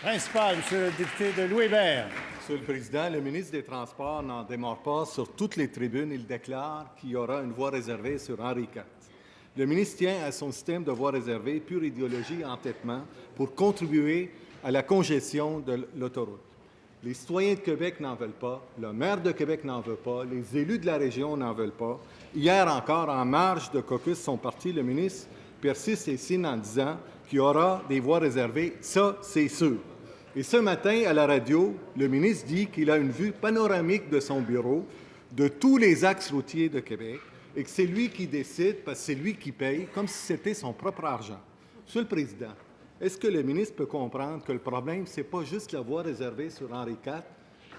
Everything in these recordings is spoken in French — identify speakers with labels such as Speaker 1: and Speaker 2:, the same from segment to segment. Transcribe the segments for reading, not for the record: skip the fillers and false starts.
Speaker 1: Principal, Monsieur le député de Louis-Hébert.
Speaker 2: Monsieur le Président, le ministre des Transports n'en démord pas sur toutes les tribunes. Il déclare qu'il y aura une voie réservée sur Henri IV. Le ministre tient à son système de voies réservées, pure idéologie et entêtement, pour contribuer à la congestion de l'autoroute. Les citoyens de Québec n'en veulent pas, le maire de Québec n'en veut pas, les élus de la région n'en veulent pas. Hier encore, en marge de caucus son parti, le ministre persiste et signe en disant qu'il y aura des voies réservées. Ça, c'est sûr. Et ce matin, à la radio, le ministre dit qu'il a une vue panoramique de son bureau de tous les axes routiers de Québec et que c'est lui qui décide parce que c'est lui qui paye, comme si c'était son propre argent. Monsieur le Président, est-ce que le ministre peut comprendre que le problème, ce n'est pas juste la voie réservée sur Henri IV,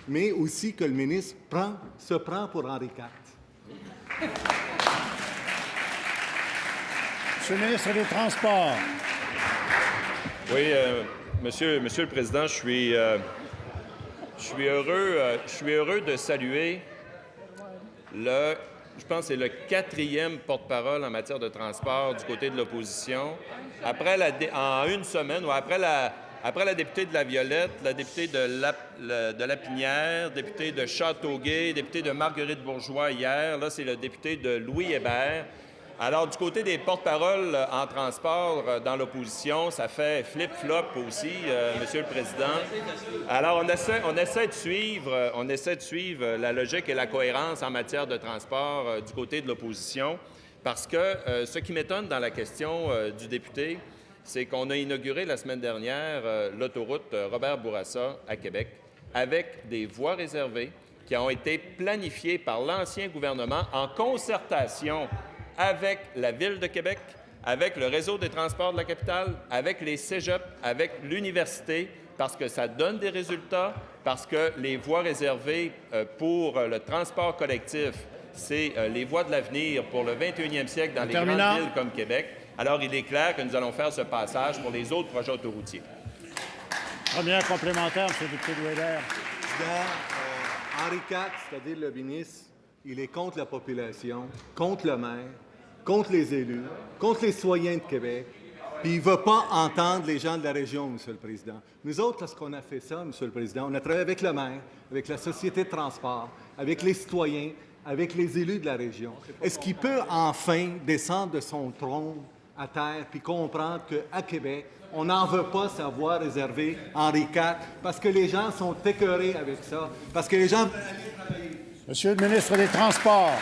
Speaker 2: mais aussi que le ministre se prend pour Henri IV?
Speaker 1: Monsieur le ministre des Transports.
Speaker 3: Oui, Monsieur le Président, je suis heureux de saluer je pense que c'est le 4e porte-parole en matière de transport du côté de l'opposition. En une semaine, ou après la députée de la Violette, la députée de Lapinière, députée de Châteauguay, députée de Marguerite-Bourgeois hier, là, c'est le député de Louis-Hébert. Alors, du côté des porte-paroles en transport dans l'opposition, ça fait flip-flop aussi, Monsieur le Président. Alors, on essaie de suivre la logique et la cohérence en matière de transport du côté de l'opposition, parce que ce qui m'étonne dans la question du député, c'est qu'on a inauguré la semaine dernière l'autoroute Robert-Bourassa à Québec avec des voies réservées qui ont été planifiées par l'ancien gouvernement en concertation avec la Ville de Québec, avec le réseau des transports de la capitale, avec les cégeps, avec l'université, parce que ça donne des résultats, parce que les voies réservées pour le transport collectif, c'est les voies de l'avenir pour le 21e siècle dans les grandes villes comme Québec. Alors, il est clair que nous allons faire ce passage pour les autres projets autoroutiers.
Speaker 1: Première complémentaire, M. le député de Louis-Hébert.
Speaker 2: Henri IV, c'est-à-dire le ministre, il est contre la population, contre le maire, contre les élus, contre les citoyens de Québec, puis il ne veut pas entendre les gens de la région, Monsieur le Président. Nous autres, lorsqu'on a fait ça, Monsieur le Président, on a travaillé avec le maire, avec la Société de transport, avec les citoyens, avec les élus de la région. Est-ce qu'il peut enfin descendre de son trône à terre puis comprendre qu'à Québec, on n'en veut pas sa voie réservée Henri IV parce que les gens sont écœurés avec ça, parce que les gens veulent aller travailler.
Speaker 1: Monsieur le ministre des Transports.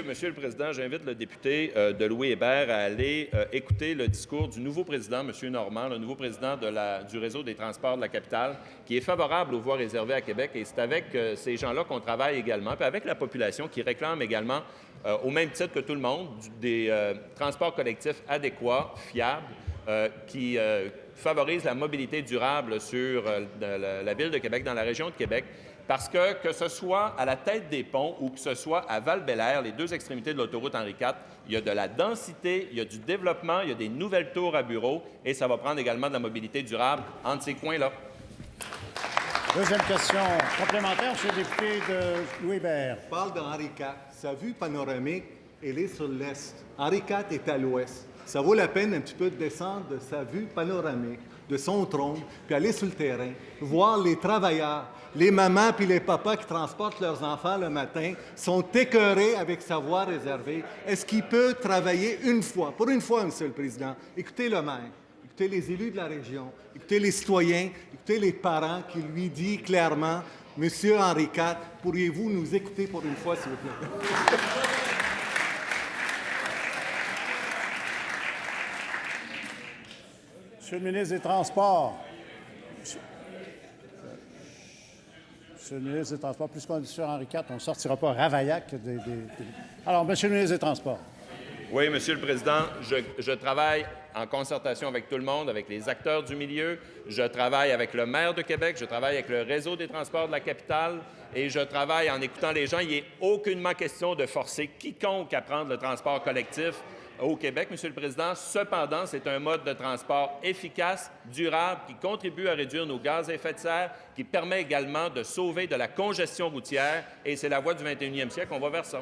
Speaker 3: Monsieur le Président, j'invite le député de Louis-Hébert à aller écouter le discours du nouveau président, M. Normand, le nouveau président du réseau des transports de la capitale, qui est favorable aux voies réservées à Québec. Et c'est avec ces gens-là qu'on travaille également, puis avec la population qui réclame également, au même titre que tout le monde, des transports collectifs adéquats, fiables, qui favorisent la mobilité durable sur la Ville de Québec, dans la région de Québec. Parce que ce soit à la tête des ponts ou que ce soit à Val-Bélair, les deux extrémités de l'autoroute Henri IV, il y a de la densité, il y a du développement, il y a des nouvelles tours à bureaux et ça va prendre également de la mobilité durable entre ces coins-là.
Speaker 1: Deuxième question complémentaire, M. le député de Louis-Hébert.
Speaker 2: On parle d'Henri IV. Sa vue panoramique, elle est sur l'est. Henri IV est à l'ouest. Ça vaut la peine un petit peu de descendre de sa vue panoramique, de son trône, puis aller sur le terrain, voir les travailleurs, les mamans puis les papas qui transportent leurs enfants le matin, sont écœurés avec sa voie réservée. Est-ce qu'il peut travailler une fois, pour une fois, Monsieur le Président? Écoutez le maire, écoutez les élus de la région, écoutez les citoyens, écoutez les parents qui lui disent clairement, Monsieur Henri IV, pourriez-vous nous écouter pour une fois, s'il vous plaît?
Speaker 1: Monsieur le ministre des Transports. Monsieur le ministre des Transports, puisqu'on est sur Henri IV, on ne sortira pas Ravaillac. Alors, Monsieur le ministre des Transports.
Speaker 3: Oui, Monsieur le Président, je travaille en concertation avec tout le monde, avec les acteurs du milieu. Je travaille avec le maire de Québec, je travaille avec le réseau des transports de la capitale et je travaille en écoutant les gens. Il n'est aucunement question de forcer quiconque à prendre le transport collectif au Québec, Monsieur le Président. Cependant, c'est un mode de transport efficace, durable, qui contribue à réduire nos gaz à effet de serre, qui permet également de sauver de la congestion routière, et c'est la voie du 21e siècle. On va vers ça.